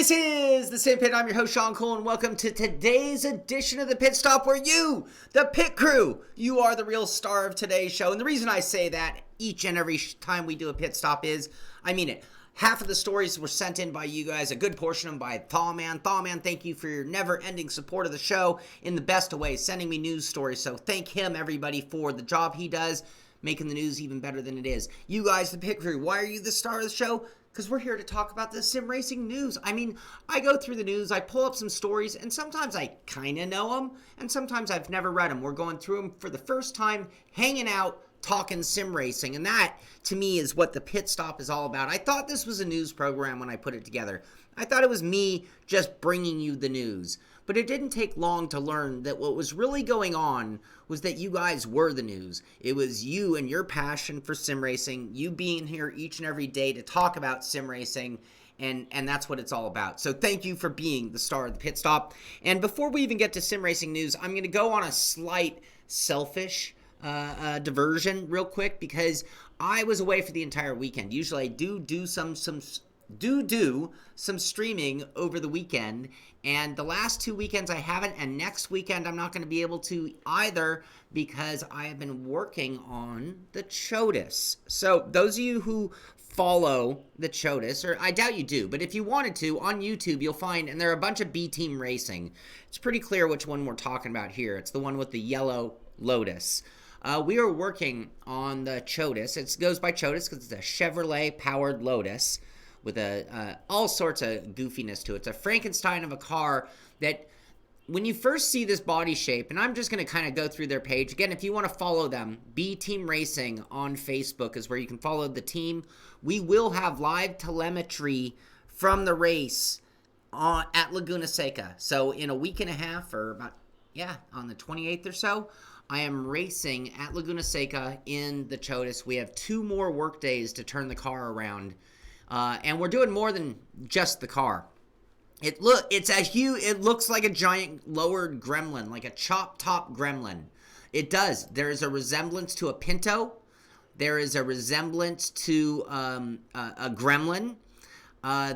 This is the Simpit. I'm your host, Shaun, and welcome to today's edition of the Pit Stop, where you, the pit crew, you are the real star of today's show. And the reason I say that each and every time we do a pit stop is, I mean it. Half of the stories were sent in by you guys, a good portion of them by Thawman. Thawman, thank you for your never-ending support of the show in the best of ways, sending me news stories. So thank him, everybody, for the job he does, making the news even better than it is. You guys, the pit crew, why are you the star of the show? Because we're here to talk about the sim racing news. I mean, I go through the news, I pull up some stories, and sometimes I kind of know them, and sometimes I've never read them. We're going through them for the first time, hanging out, talking sim racing, and that, to me, is what the Pit Stop is all about. I thought this was a news program when I put it together. I thought it was me just bringing you the news. But it didn't take long to learn that what was really going on was that you guys were the news. It was you and your passion for sim racing, you being here each and every day to talk about sim racing, and that's what it's all about. So thank you for being the star of the Pit Stop. And before we even get to sim racing news, I'm going to go on a slight selfish diversion real quick, because I was away for the entire weekend. Usually I do some streaming over the weekend, and the last 2 weekends I haven't, and next weekend I'm not going to be able to either, because I have been working on the Chodas. So those of you who follow the Chodas, or I doubt you do, but if you wanted to, on YouTube you'll find, and there are a bunch of B-Team racing. It's pretty clear which one we're talking about here. It's the one with the yellow Lotus. We are working on the Chodas. It goes by Chodas because it's a Chevrolet-powered Lotus with all sorts of goofiness to it. It's a Frankenstein of a car that, when you first see this body shape, and I'm just going to kind of go through their page. Again, if you want to follow them, B-Team Racing on Facebook is where you can follow the team. We will have live telemetry from the race at Laguna Seca. So in a week and a half, or about, on the 28th or so, I am racing at Laguna Seca in the Chodas. We have 2 more work days to turn the car around. And we're doing more than just the car. It looks like a giant lowered gremlin, like a chop top gremlin. It does. There is a resemblance to a Pinto. There is a resemblance to a gremlin.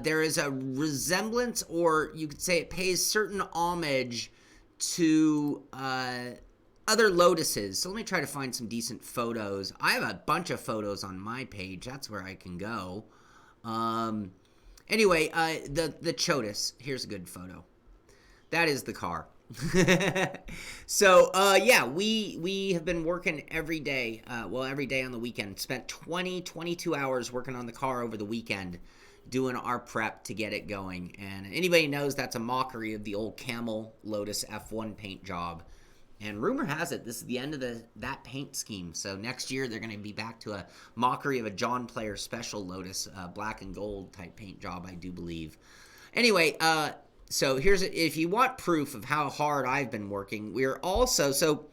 There is a resemblance, or you could say it pays certain homage to other Lotuses. So let me try to find some decent photos. I have a bunch of photos on my page. That's where I can go. Anyway, the Chodas. Here's a good photo. That is the car. So, we have been working every day. Every day on the weekend. Spent 22 hours working on the car over the weekend, doing our prep to get it going. And anybody knows that's a mockery of the old Camel Lotus F1 paint job. And rumor has it, this is the end of that paint scheme. So next year, they're going to be back to a mockery of a John Player Special Lotus, black and gold type paint job, I do believe. Anyway, so if you want proof of how hard I've been working, we're also, so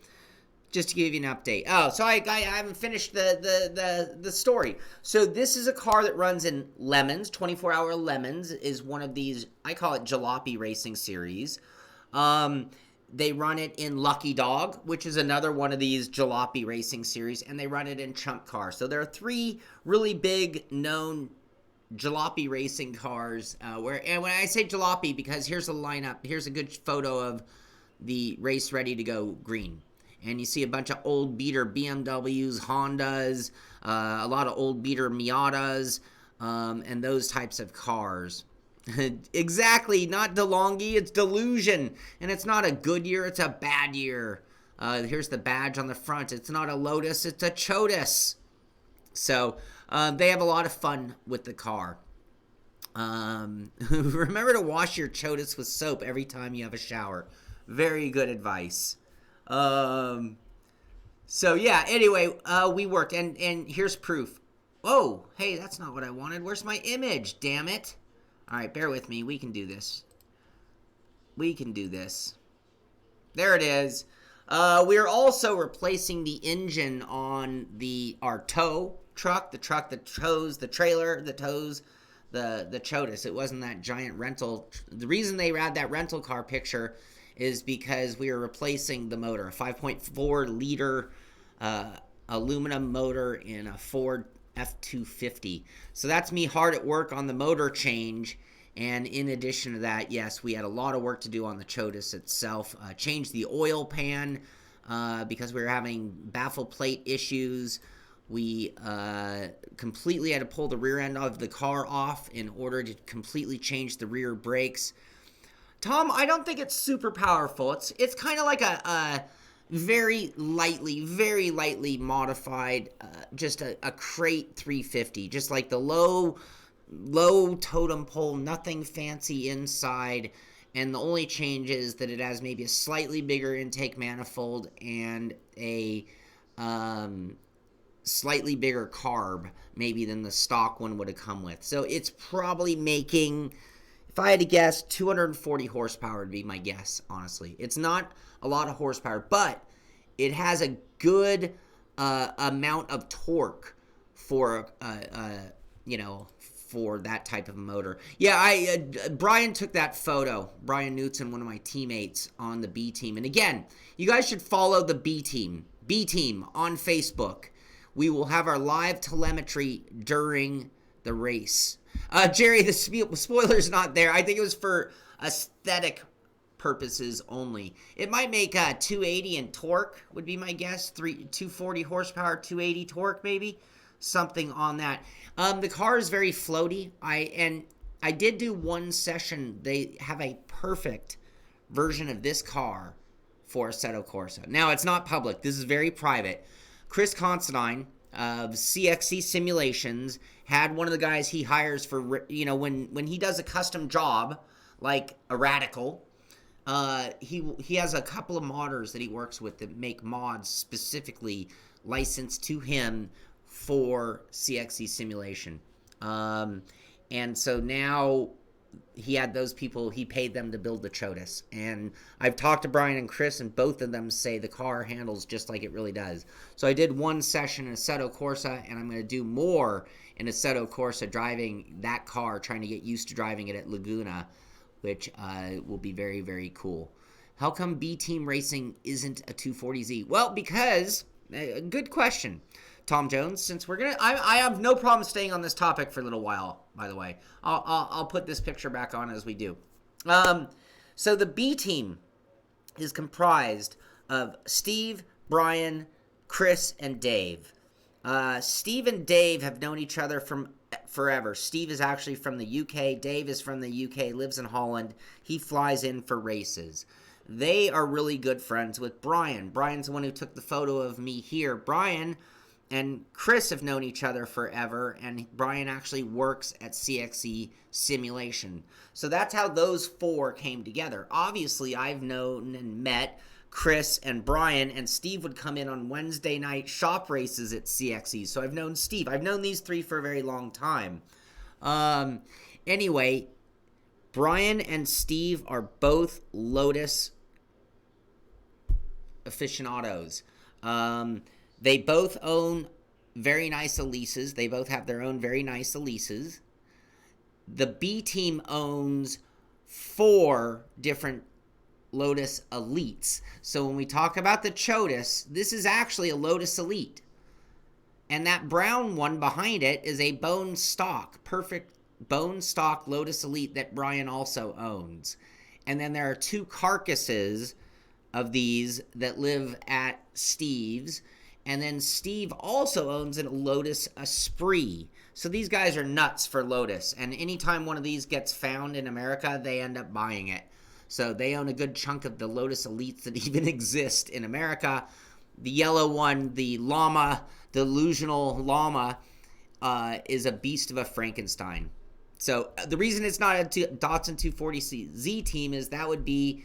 just to give you an update. Oh, so I haven't finished the story. So this is a car that runs in Lemons. 24-hour Lemons is one of these, I call it Jalopy Racing Series. They run it in Lucky Dog, which is another one of these Jalopy Racing Series, and they run it in Chump Car. So there are 3 really big known Jalopy racing cars. And when I say Jalopy, because here's a lineup, here's a good photo of the race ready to go green. And you see a bunch of old beater BMWs, Hondas, a lot of old beater Miatas, and those types of cars. Exactly, not DeLonghi, it's Delusion. And it's not a good year, it's a bad year. Here's the badge on the front. It's not a Lotus, it's a Chodas. So they have a lot of fun with the car. Remember to wash your Chodas with soap every time you have a shower. Very good advice. Anyway, we worked, and here's proof. Oh, hey, that's not what I wanted. Where's my image? Damn it. All right, bear with me. We can do this. There it is. We are also replacing the engine on our tow truck, the truck that tows the trailer, that tows the Chodas. It wasn't that giant rental. The reason they had that rental car picture is because we are replacing the motor, a 5.4 liter aluminum motor in a Ford F-250. So that's me hard at work on the motor change, And in addition to that, yes, we had a lot of work to do on the Chodas itself. Changed the oil pan because we were having baffle plate issues. We completely had to pull the rear end of the car off in order to completely change the rear brakes. Tom, I don't think it's super powerful. It's kind of like a very lightly modified, just a crate 350, just like the low totem pole, nothing fancy inside, and the only change is that it has maybe a slightly bigger intake manifold and a slightly bigger carb maybe than the stock one would have come with. So it's probably making, if I had to guess, 240 horsepower would be my guess, honestly. It's not a lot of horsepower, but it has a good amount of torque for for that type of motor. Yeah, Brian took that photo. Brian Knutson, one of my teammates on the B team. And again, you guys should follow the B team on Facebook. We will have our live telemetry during the race. Jerry, the spoiler's not there. I think it was for aesthetic purposes only. It might make 280 in torque, would be my guess. 240 horsepower, 280 torque maybe. Something on that. The car is very floaty. I did do one session. They have a perfect version of this car for Assetto Corsa. Now, it's not public. This is very private. Chris Considine of CXC Simulations had one of the guys he hires for, when he does a custom job, like a Radical, he has a couple of modders that he works with that make mods specifically licensed to him for CXC Simulation. And so now he had those people, he paid them to build the Chodas. And I've talked to Brian and Chris, and both of them say the car handles just like it really does. So I did one session in Assetto Corsa, and I'm going to do more in Assetto Corsa, driving that car, trying to get used to driving it at Laguna, which will be very, very cool. How come B-Team Racing isn't a 240Z? Well, because, good question, Tom Jones, since we're going to, I have no problem staying on this topic for a little while, by the way. I'll put this picture back on as we do. So the B team is comprised of Steve, Brian, Chris, and Dave. Steve and Dave have known each other from forever. Steve is actually from the UK. Dave is from the UK, lives in Holland. He flies in for races. They are really good friends with Brian. Brian's the one who took the photo of me here. Brian and Chris have known each other forever, and Brian actually works at CXC Simulation. So that's how those four came together. Obviously, I've known and met Chris and Brian, and Steve would come in on Wednesday night shop races at CXC. So I've known Steve. I've known these three for a very long time. Anyway, Brian and Steve are both Lotus aficionados. They both own very nice Elises. They both have their own very nice Elises. The B team owns 4 different Lotus Elites. So when we talk about the Chodas, this is actually a Lotus Elite. And that brown one behind it is a bone stock, perfect bone stock Lotus Elite that Brian also owns. And then there are 2 carcasses of these that live at Steve's. And then Steve also owns a Lotus Esprit. So these guys are nuts for Lotus. And anytime one of these gets found in America, they end up buying it. So they own a good chunk of the Lotus Elites that even exist in America. The yellow one, the Llama, the Delusional Llama, is a beast of a Frankenstein. So the reason it's not a Datsun 240Z team is that would be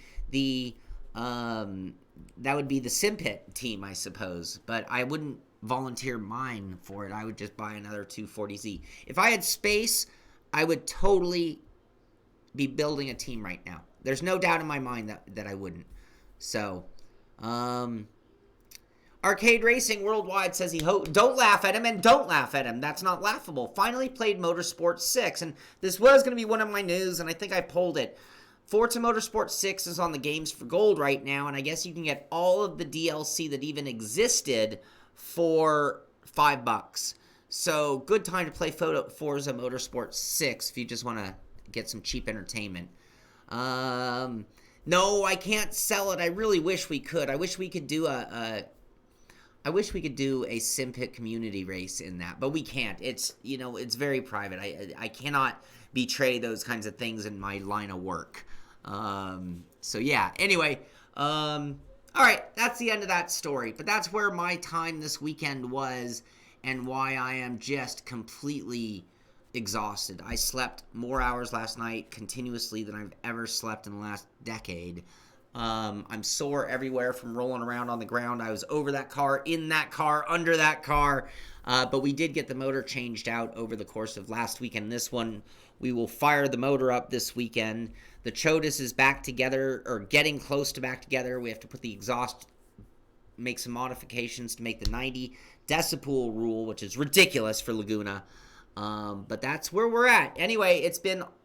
the Simpit team, I suppose. But I wouldn't volunteer mine for it. I would just buy another 240Z. If I had space, I would totally be building a team right now. There's no doubt in my mind that I wouldn't. So, Arcade Racing Worldwide says don't laugh at him, and don't laugh at him. That's not laughable. Finally played Motorsport 6, and this was going to be one of my news, and I think I pulled it. Forza Motorsport 6 is on the Games for Gold right now, and I guess you can get all of the DLC that even existed for $5. So, good time to play Forza Motorsport 6 if you just want to get some cheap entertainment. No, I can't sell it. I really wish we could. I wish we could do a Simpit community race in that, but we can't. It's, it's very private. I cannot betray those kinds of things in my line of work. So yeah, anyway, all right, that's the end of that story, but that's where my time this weekend was and why I am just completely exhausted. I slept more hours last night continuously than I've ever slept in the last decade. I'm sore everywhere from rolling around on the ground. I was over that car, in that car, under that car, but we did get the motor changed out over the course of last weekend. This one, we will fire the motor up this weekend. The Chodas is back together, or getting close to back together. We have to put the exhaust, make some modifications to make the 90 decibel rule, which is ridiculous for Laguna. But that's where we're at. Anyway,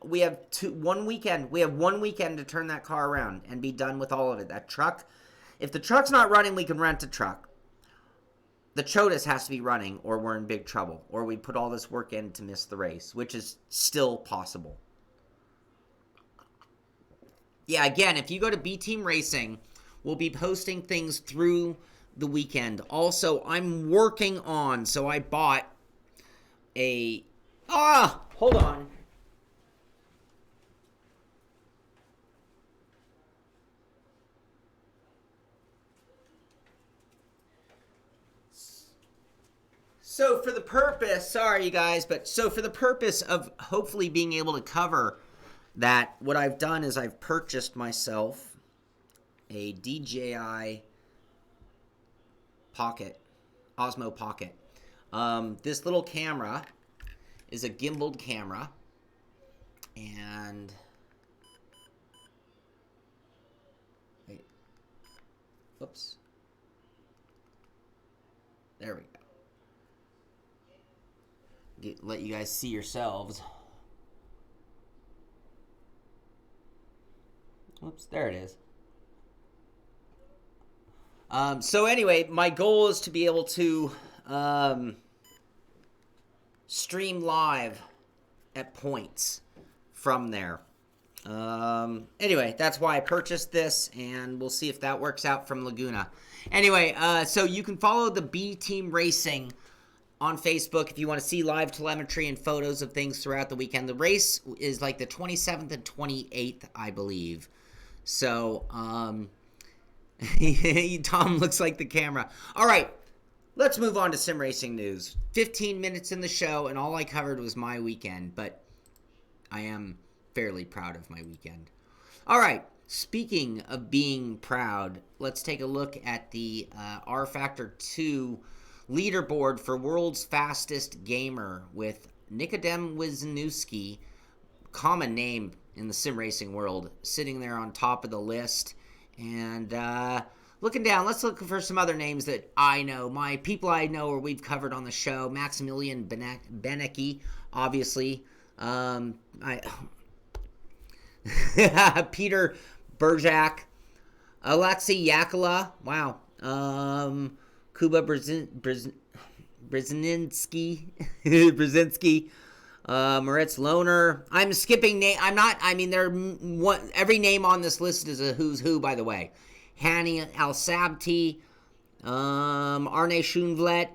we have one weekend to turn that car around and be done with all of it. That truck, if the truck's not running, we can rent a truck. The Chodas has to be running or we're in big trouble, or we put all this work in to miss the race, which is still possible. Yeah, again, if you go to B Team Racing, we'll be posting things through the weekend. Also, I'm working on, so I bought hold on. So for the purpose, sorry you guys, so for the purpose of hopefully being able to cover that, what I've done is I've purchased myself a DJI Pocket, Osmo Pocket. This little camera is a gimbaled camera, and wait, whoops, there we go. Let you guys see yourselves. Oops, there it is. So anyway, my goal is to be able to stream live at points from there. Anyway, that's why I purchased this, and we'll see if that works out from Laguna. Anyway, so you can follow the B Team Racing on Facebook if you want to see live telemetry and photos of things throughout the weekend. The race is like the 27th and 28th, I believe. So, Tom looks like the camera. All right, let's move on to sim racing news. 15 minutes in the show, and all I covered was my weekend, but I am fairly proud of my weekend. All right, speaking of being proud, let's take a look at the RFactor 2 leaderboard for World's Fastest Gamer with Nikodem Wisniewski, common name in the sim racing world, sitting there on top of the list. And looking down, let's look for some other names that I know. My people I know or we've covered on the show. Maximilian Benecke, obviously. Peter Berjak. Alexei Yakula. Wow. Kuba Brzezinski. Moritz Lohner. I'm skipping name. Every name on this list is a who's who, by the way. Hani Al-Sabti, Arne Schoenvlet,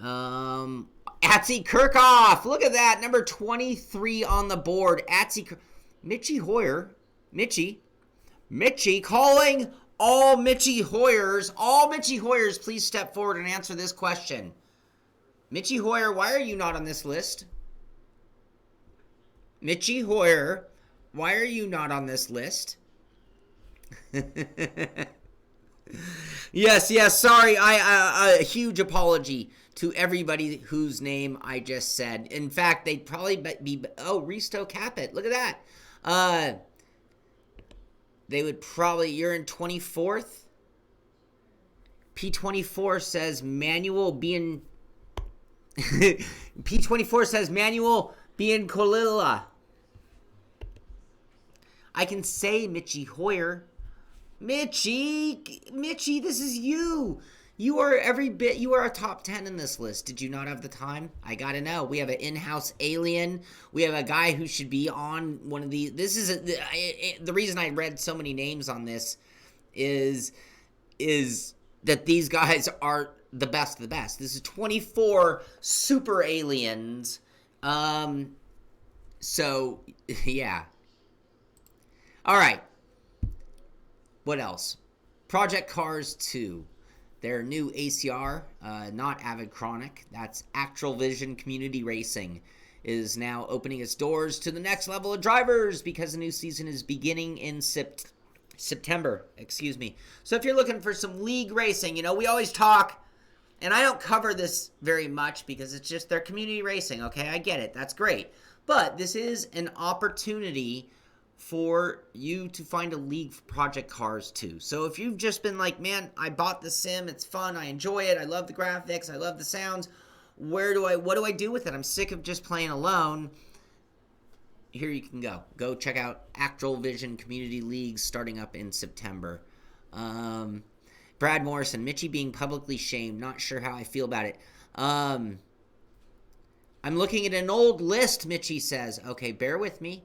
Atzi Kirchhoff. Look at that, number 23 on the board. Mitchie Hoyer. Mitchie calling all Mitchie Hoyers. All Mitchie Hoyers, please step forward and answer this question. Mitchie Hoyer, why are you not on this list? Mitchie Hoyer, why are you not on this list? Yes, sorry. A huge apology to everybody whose name I just said. In fact, they'd probably be... Oh, Risto Capit. Look at that. They would probably... You're in 24th? P24 says Manuel being... P24 says Manuel Biancolilla. I can say Mitchie Hoyer. Mitchie, this is you. You are every bit, you are a top 10 in this list. Did you not have the time? I gotta know. We have an in-house alien. We have a guy who should be on one of these. This is, the reason I read so many names on this is that these guys are the best of the best. This is 24 super aliens. So, yeah. All right. What else? Project Cars 2. Their new ACR, not Avid Chronic, that's Actual Vision Community Racing, is now opening its doors to the next level of drivers because the new season is beginning in September. So if you're looking for some league racing, we always talk, and I don't cover this very much because it's just their community racing, okay? I get it. That's great. But this is an opportunity for you to find a league for Project Cars 2. So if you've just been like, man, I bought the sim, it's fun, I enjoy it, I love the graphics, I love the sounds, what do I do with it? I'm sick of just playing alone. Here you can go. Go check out Actual Vision Community Leagues starting up in September. Brad Morrison, Mitchie being publicly shamed, not sure how I feel about it. I'm looking at an old list, Mitchie says. Okay, bear with me.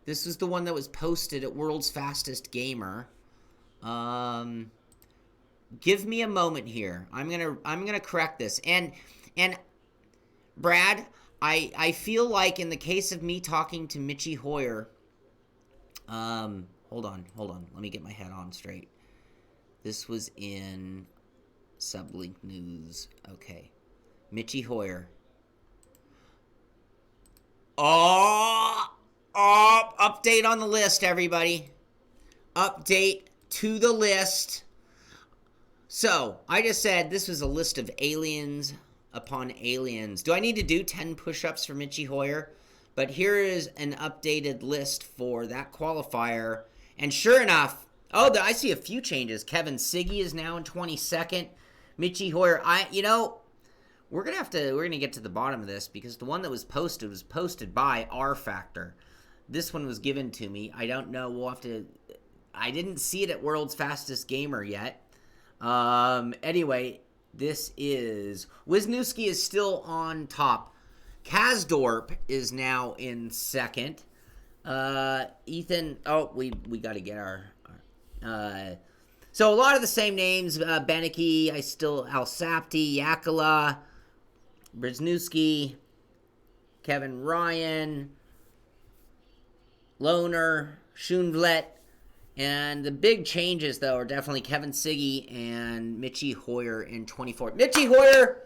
This is the one that was posted at World's Fastest Gamer. Give me a moment here. I'm gonna correct this. And Brad, I feel like in the case of me talking to Mitchie Hoyer, hold on. Let me get my head on straight. This was in Sublink News. Okay. Mitchie Hoyer. Update on the list, everybody. Update to the list. So, I just said this was a list of aliens upon aliens. Do I need to do 10 push-ups for Mitchie Hoyer? But here is an updated list for that qualifier. And sure enough, I see a few changes. Kevin Siggy is now in 22nd. Mitchie Hoyer, we're gonna get to the bottom of this because the one that was posted by RFactor. This one was given to me. I don't know. I didn't see it at World's Fastest Gamer yet. Anyway, this is... Wisniewski is still on top. Kasdorp is now in second. Ethan... we got to get our... So a lot of the same names. Beneke, Alsapti, Yakala, Wisniewski, Kevin Ryan... Lohner, Schoenvlet, and the big changes, though, are definitely Kevin Siggy and Mitchie Hoyer in 24. Mitchie Hoyer,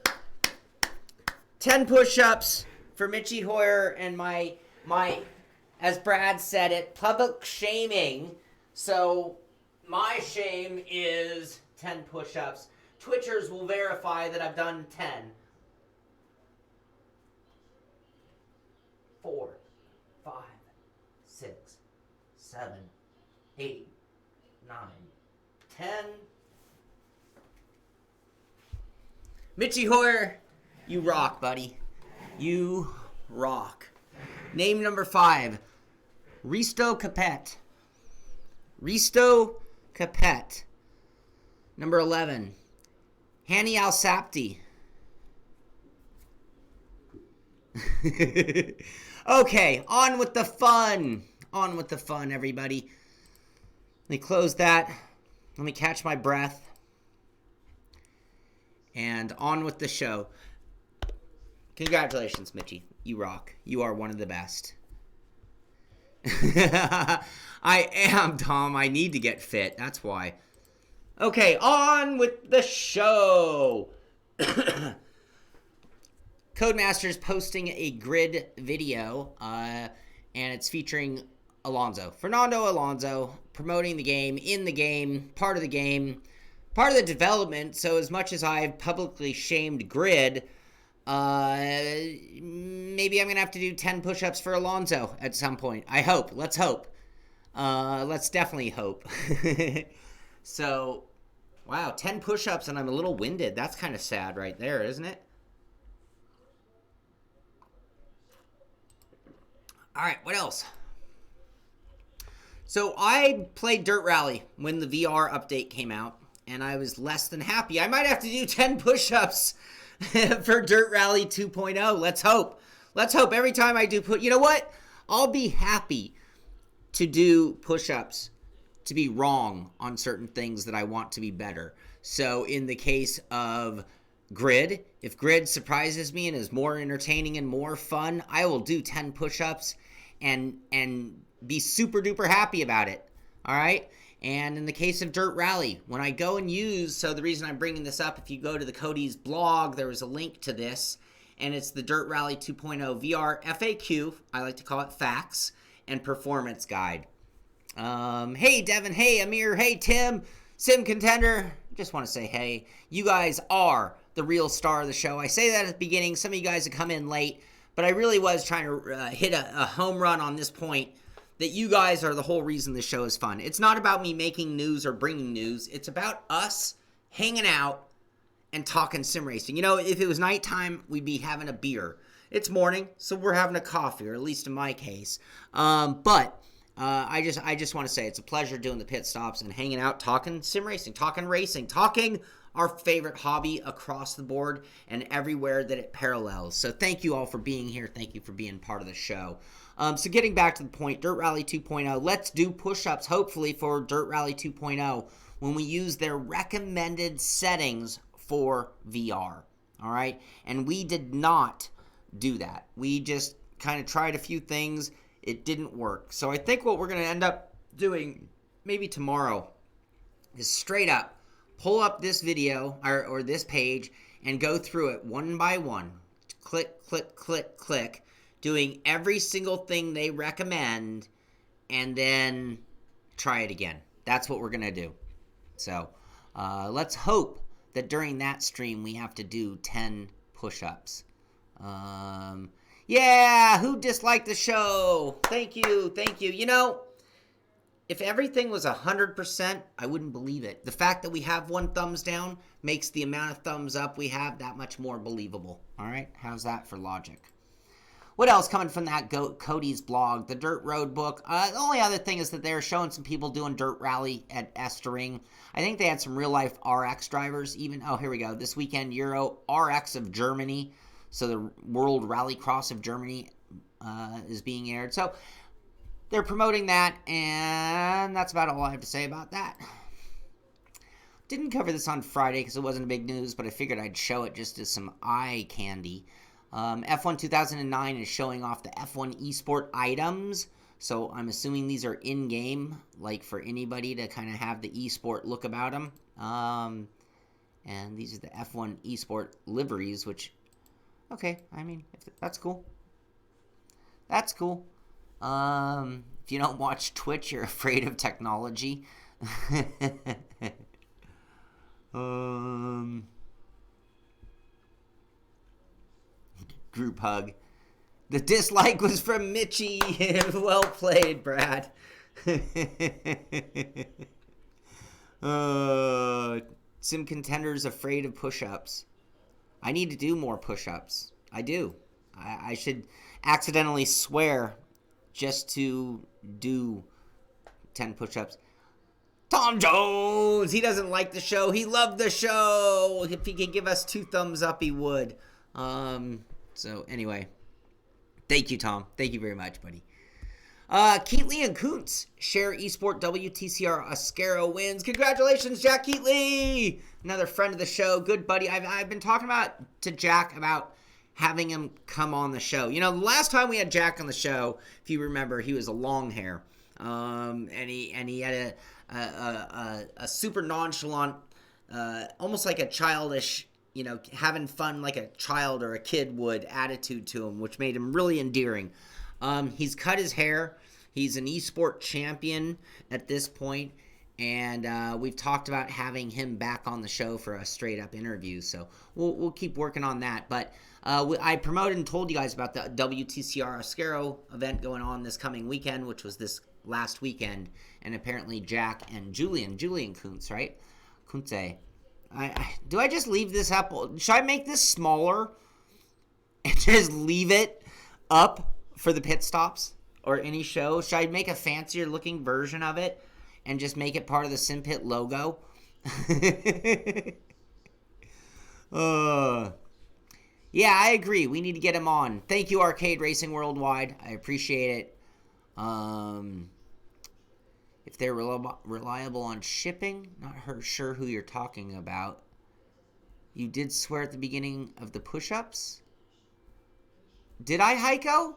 10 push-ups for Mitchie Hoyer, and my, as Brad said it, public shaming. So my shame is 10 push-ups. Twitchers will verify that I've done 10. 4, 5, 6, 7, 8, 9, 10. Mitchie Hoyer, you rock, buddy. You rock. Name number 5, Risto Capet. Risto Capet. Number 11, Hani Alsapti. Okay, on with the fun. On with the fun, everybody. Let me close that. Let me catch my breath. And on with the show. Congratulations, Mitchie. You rock. You are one of the best. I am, Tom. I need to get fit. That's why. Okay, on with the show. Codemaster's posting a grid video, and it's featuring Fernando Alonso, promoting the game, in the game, part of the development. So as much as I've publicly shamed grid, maybe I'm going to have to do 10 push-ups for Alonso at some point. I hope. Let's hope. Let's definitely hope. So, wow, 10 push-ups and I'm a little winded. That's kind of sad right there, isn't it? All right, what else? So I played Dirt Rally when the VR update came out. and I was less than happy. I might have to do 10 push-ups for Dirt Rally 2.0. Let's hope. Let's hope every time I do you know what? I'll be happy to do push-ups to be wrong on certain things that I want to be better. So in the case of grid, if grid surprises me and is more entertaining and more fun, I will do 10 push-ups and be super duper happy about it. All right? And in the case of Dirt Rally, when I go and use, so the reason I'm bringing this up, if you go to the Cody's blog, there was a link to this, and it's the Dirt Rally 2.0 VR FAQ, I like to call it facts, and performance guide. Hey, Devin. Hey, Amir. Hey, Tim. Sim Contender. Just want to say hey. You guys are the real star of the show. I say that at the beginning. Some of you guys have come in late, but I really was trying to hit a home run on this point that you guys are the whole reason the show is fun. It's not about me making news or bringing news. It's about us hanging out and talking sim racing. You know, if it was nighttime, we'd be having a beer. It's morning, so we're having a coffee, or at least in my case. But I just want to say it's a pleasure doing the pit stops and hanging out, talking sim racing, talking racing, talking our favorite hobby across the board and everywhere that it parallels. So thank you all for being here. Thank you for being part of the show. So getting back to the point, Dirt Rally 2.0, let's do push-ups, hopefully, for Dirt Rally 2.0 when we use their recommended settings for VR, all right? And we did not do that. We just kind of tried a few things. It didn't work. So I think what we're going to end up doing maybe tomorrow is straight up pull up this video or this page and go through it one by one. Click, click, click, click. Doing every single thing they recommend, and then try it again. That's what we're going to do. So let's hope that during that stream we have to do 10 push-ups. Yeah, who disliked the show? Thank you, thank you. You know, if everything was 100%, I wouldn't believe it. The fact that we have one thumbs down makes the amount of thumbs up we have that much more believable. All right, how's that for logic? What else coming from that Cody's blog? The Dirt Road book. The only other thing is that they're showing some people doing Dirt Rally at Estering. I think they had some real-life RX drivers even. Oh, here we go. This weekend, Euro RX of Germany. So the World Rallycross of Germany is being aired. So they're promoting that, and that's about all I have to say about that. Didn't cover this on Friday because it wasn't a big news, but I figured I'd show it just as some eye candy. F1 2009 is showing off the F1 Esport items, so I'm assuming these are in-game, like for anybody to kind of have the Esport look about them. And these are the F1 Esport liveries, which, okay, I mean, that's cool. That's cool. If you don't watch Twitch, you're afraid of technology. Group hug. The dislike was from Mitchie. Well played, Brad. Sim Contender's afraid of push-ups. I need to do more push-ups. I do. I should accidentally swear just to do 10 push-ups. Tom Jones! He doesn't like the show. He loved the show. If he could give us 2 thumbs up, he would. So, anyway. Thank you, Tom. Thank you very much, buddy. Keatley and Kuntz share Esport WTCR OSCARO wins. Congratulations, Jack Keatley! Another friend of the show. Good buddy. I've been talking to Jack about having him come on the show. You know, the last time we had Jack on the show, if you remember, he was a long hair. And he had a super nonchalant, almost like a childish, you know, having fun like a child or a kid would attitude to him, which made him really endearing. He's cut his hair. He's an esport champion at this point, and we've talked about having him back on the show for a straight-up interview, so we'll keep working on that. But I promoted and told you guys about the WTCR OSCARO event going on this coming weekend, which was this last weekend, and apparently Jack and Julian Kuntz, right? Kuntze. Do I just leave this up? Should I make this smaller and just leave it up for the pit stops or any show? Should I make a fancier looking version of it and just make it part of the Simpit logo? Yeah, I agree. We need to get him on. Thank you, Arcade Racing Worldwide. I appreciate it. If they're reliable on shipping, not sure who you're talking about. You did swear at the beginning of the push-ups? Did I, Heiko?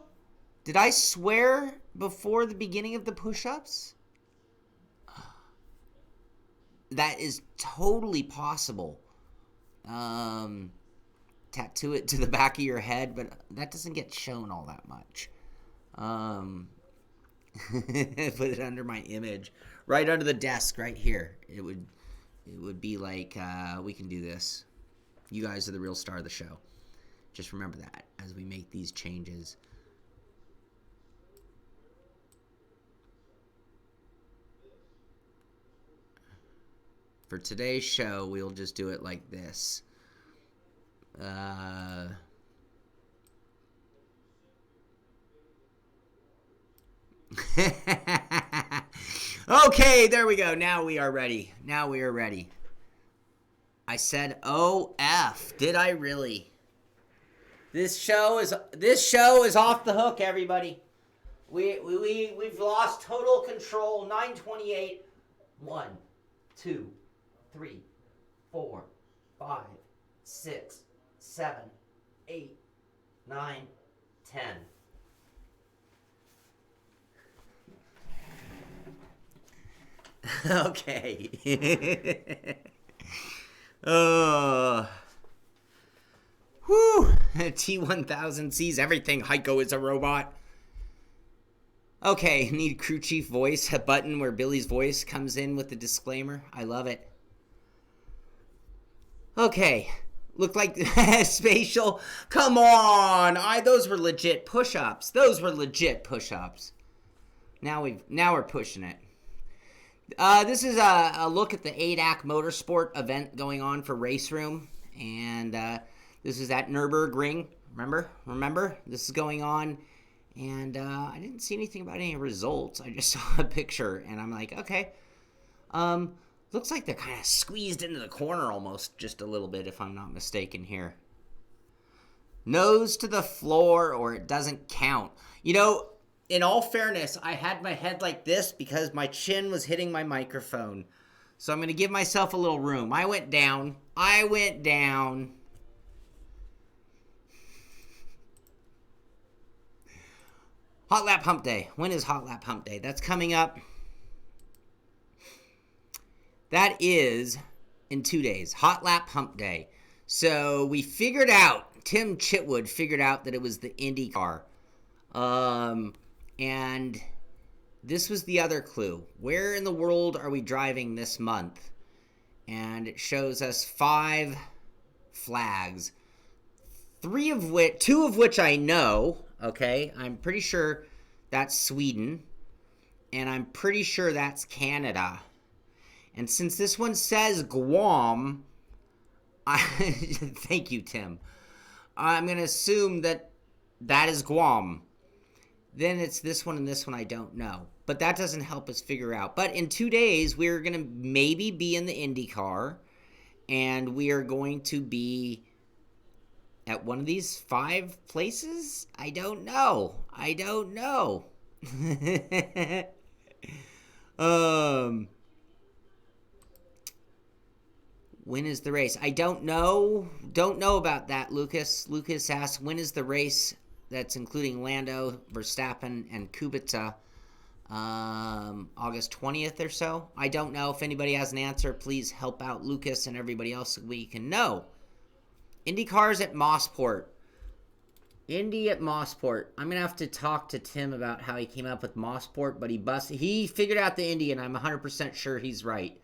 Did I swear before the beginning of the push-ups? That is totally possible. Tattoo it to the back of your head, but that doesn't get shown all that much. Put it under my image, right under the desk, right here. It would be like, we can do this. You guys are the real star of the show. Just remember that as we make these changes. For today's show, we'll just do it like this. Okay, there we go. Now we are ready. I said OF. Did I really? This show is off the hook, everybody. We've lost total control. 9:28. 1, 2, 3, 4, 5, 6, 7, 8, 9, 10. Okay. Whew. T1000 sees everything. Heiko is a robot. Okay, need crew chief voice, a button where Billy's voice comes in with the disclaimer. I love it. Okay, look like spatial. Come on, those were legit push-ups. Now we're pushing it. This is a look at the ADAC Motorsport event going on for Race Room, and this is at Nürburgring. Remember? This is going on, and I didn't see anything about any results. I just saw a picture, and I'm like, okay. Looks like they're kind of squeezed into the corner almost, just a little bit, if I'm not mistaken here. Nose to the floor, or it doesn't count. You know, in all fairness, I had my head like this because my chin was hitting my microphone. So I'm going to give myself a little room. I went down. Hot Lap Hump Day. When is Hot Lap Hump Day? That's coming up. That is in 2 days. Hot Lap Hump Day. So we figured out, Tim Chitwood figured out that it was the IndyCar. And this was the other clue. Where in the world are we driving this month? And it shows us 5 flags. 2 of which I know, okay? I'm pretty sure that's Sweden. And I'm pretty sure that's Canada. And since this one says Guam, thank you, Tim. I'm going to assume that is Guam. Then it's this one and this one I don't know. But that doesn't help us figure out. But in 2 days, we're going to maybe be in the IndyCar. And we are going to be at one of these 5 places? I don't know. When is the race? I don't know. Don't know about that, Lucas. Lucas asks, when is the race that's including Lando, Verstappen, and Kubica? August 20th or so? I don't know. If anybody has an answer, please help out Lucas and everybody else so we can know. IndyCars at Mossport. Indy at Mossport. I'm going to have to talk to Tim about how he came up with Mossport, but he figured out the Indy, and I'm 100% sure he's right.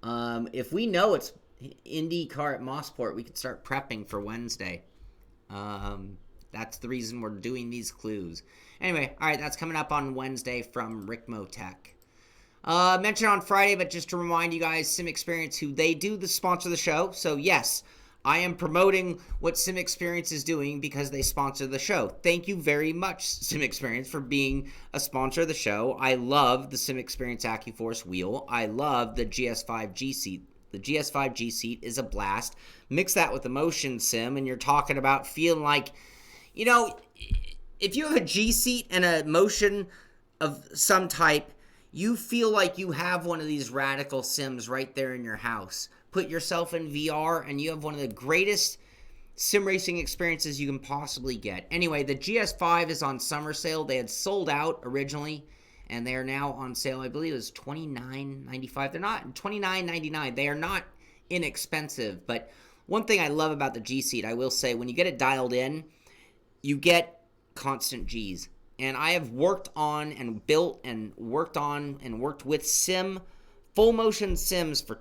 If we know it's IndyCar at Mossport, we could start prepping for Wednesday. That's the reason we're doing these clues. Anyway, all right, that's coming up on Wednesday from Ricmotech. Mentioned on Friday, but just to remind you guys, Xperience, who they do the sponsor the show. So yes, I am promoting what Xperience is doing because they sponsor the show. Thank you very much, Xperience, for being a sponsor of the show. I love the Xperience Accuforce wheel. I love the GS5 G seat, The GS5 G Seat is a blast. Mix that with the motion sim, and you're talking about feeling like, you know, if you have a G Seat and a motion of some type, you feel like you have one of these radical sims right there in your house. Put yourself in VR, and you have one of the greatest sim racing experiences you can possibly get. Anyway, the GS5 is on summer sale. They had sold out originally, and they are now on sale. I believe it was $29.95. They're not $29.99. They are not inexpensive. But one thing I love about the G Seat, I will say, when you get it dialed in, you get constant G's. And I have worked on and built and worked on and worked with full motion sims for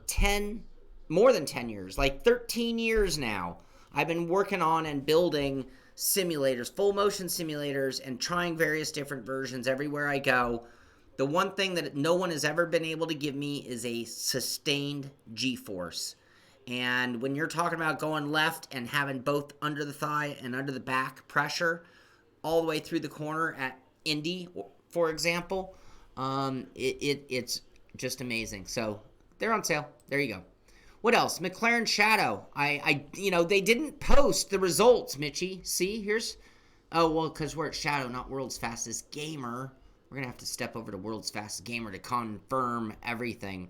more than 10 years, like 13 years now. I've been working on and building simulators, full motion simulators, and trying various different versions everywhere I go. The one thing that no one has ever been able to give me is a sustained G-force. And when you're talking about going left and having both under the thigh and under the back pressure all the way through the corner at Indy, for example, it's just amazing. So they're on sale. There you go. What else? McLaren Shadow. They didn't post the results, Mitchie. See, here's... Oh, well, because we're at Shadow, not World's Fastest Gamer. We're going to have to step over to World's Fastest Gamer to confirm everything.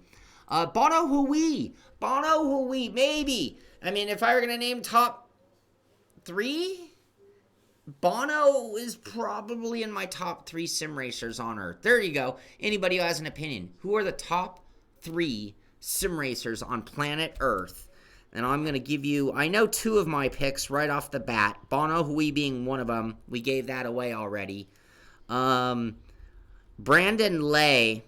Bono Huis, maybe. I mean, if I were going to name top 3, Bono is probably in my top 3 sim racers on Earth. There you go. Anybody who has an opinion. Who are the top 3 sim racers on planet Earth? And I'm going to give you, I know 2 of my picks right off the bat. Bono Huis being one of them. We gave that away already. Brandon Lay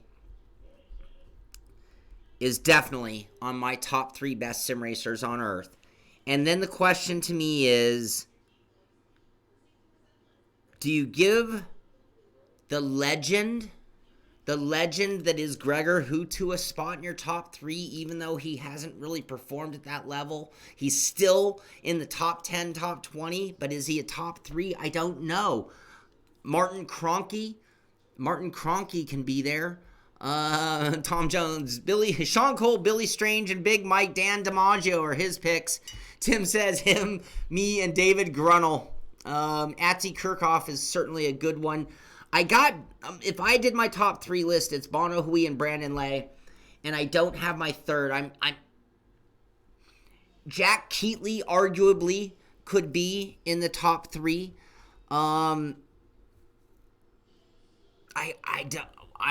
is definitely on my top 3 best sim racers on Earth. And then the question to me is, do you give the legend that is Gregor Huttu a spot in your top 3, even though he hasn't really performed at that level? He's still in the top 10, top 20, but is he a top 3? I don't know. Martin Kroenke can be there. Tom Jones, Sean Cole, Billy Strange, and Big Mike. Dan DiMaggio are his picks. Tim says him, me, and David Grunnell. Atzi Kirchhoff is certainly a good one. I got, if I did my top 3 list, it's Bono Huis and Brandon Lay, and I don't have my third. I'm Jack Keatley arguably could be in the top 3. I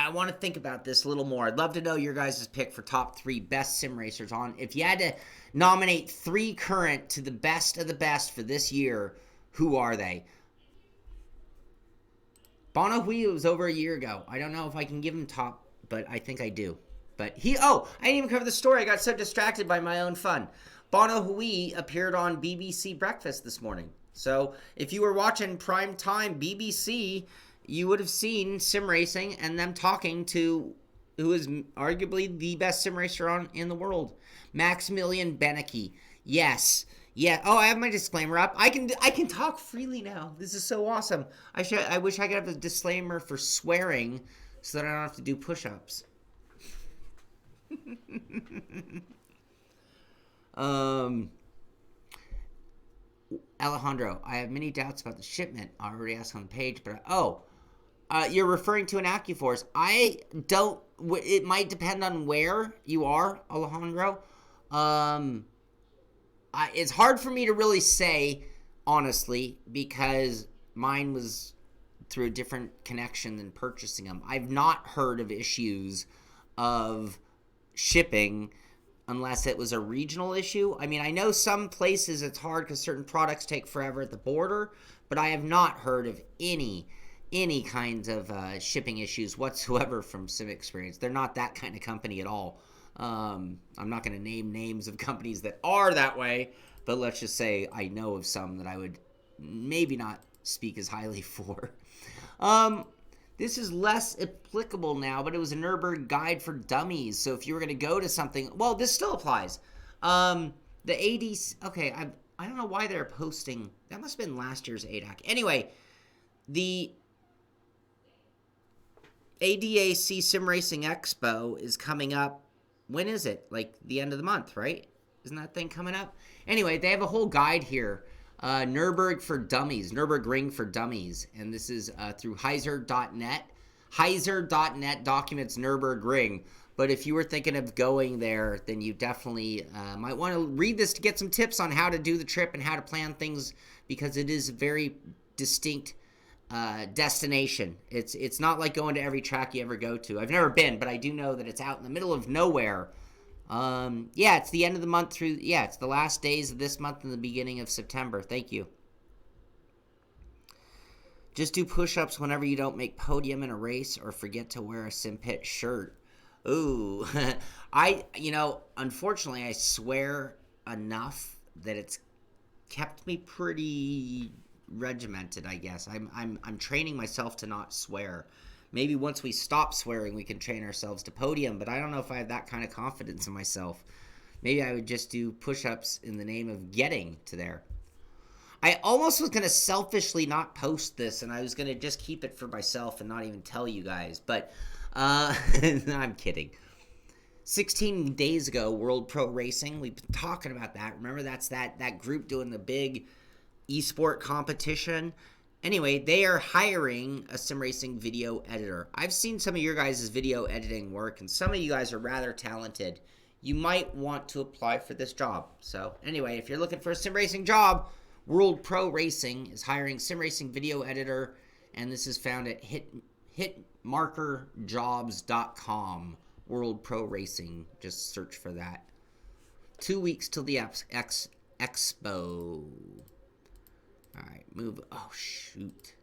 want to think about this a little more. I'd love to know your guys' pick for top 3 best sim racers on. If you had to nominate 3 current to the best of the best for this year, who are they? Bono Huis was over a year ago. I don't know if I can give him top, but I think I do. But I didn't even cover the story. I got so distracted by my own fun. Bono Huis appeared on BBC Breakfast this morning. So if you were watching prime time BBC, you would have seen sim racing and them talking to who is arguably the best sim racer in the world, Maximilian Benecke. Yes. Yeah. Oh, I have my disclaimer up. I can talk freely now. This is so awesome. I wish I could have a disclaimer for swearing so that I don't have to do push-ups. Alejandro, I have many doubts about the shipment. I already asked on the page, but you're referring to an Accuforce. It might depend on where you are, Alejandro. It's hard for me to really say, honestly, because mine was through a different connection than purchasing them. I've not heard of issues of shipping unless it was a regional issue. I mean, I know some places it's hard because certain products take forever at the border, but I have not heard of any kinds of shipping issues whatsoever from Xperience. They're not that kind of company at all. I'm not going to name names of companies that are that way, but let's just say I know of some that I would maybe not speak as highly for. This is less applicable now, but it was a Nürburgring guide for dummies. So if you were going to go to something, well, this still applies. The ADC, okay, I don't know why they're posting. That must have been last year's ADAC. Anyway, the ADAC Sim Racing Expo is coming up when is it? Like the end of the month, right? Isn't that thing coming up? Anyway, they have a whole guide here. Nürburgring for Dummies. And this is through Heiser.net. Heiser.net documents Nürburgring. But if you were thinking of going there, then you definitely might want to read this to get some tips on how to do the trip and how to plan things, because it is a very distinct destination. It's not like going to every track you ever go to. I've never been, but I do know that it's out in the middle of nowhere. Yeah, it's the end of the month through, yeah, it's the last days of this month and the beginning of September. Thank you. Just do push-ups whenever you don't make podium in a race or forget to wear a Simpit shirt. Ooh, unfortunately, I swear enough that it's kept me pretty regimented, I guess. I'm training myself to not swear. Maybe once we stop swearing, we can train ourselves to podium, but I don't know if I have that kind of confidence in myself. Maybe I would just do push-ups in the name of getting to there. I almost was going to selfishly not post this, and I was going to just keep it for myself and not even tell you guys, but I'm kidding. 16 days ago, World Pro Racing, we've been talking about that. Remember, that's that group doing the big esport competition. Anyway, they are hiring a Simracing video editor. I've seen some of your guys' video editing work, and some of you guys are rather talented. You might want to apply for this job. So anyway, if you're looking for a Simracing job, World Pro Racing is hiring Simracing video editor, and this is found at hitmarkerjobs.com. World Pro Racing. Just search for that. 2 weeks till the expo. All right, move. Oh, shoot.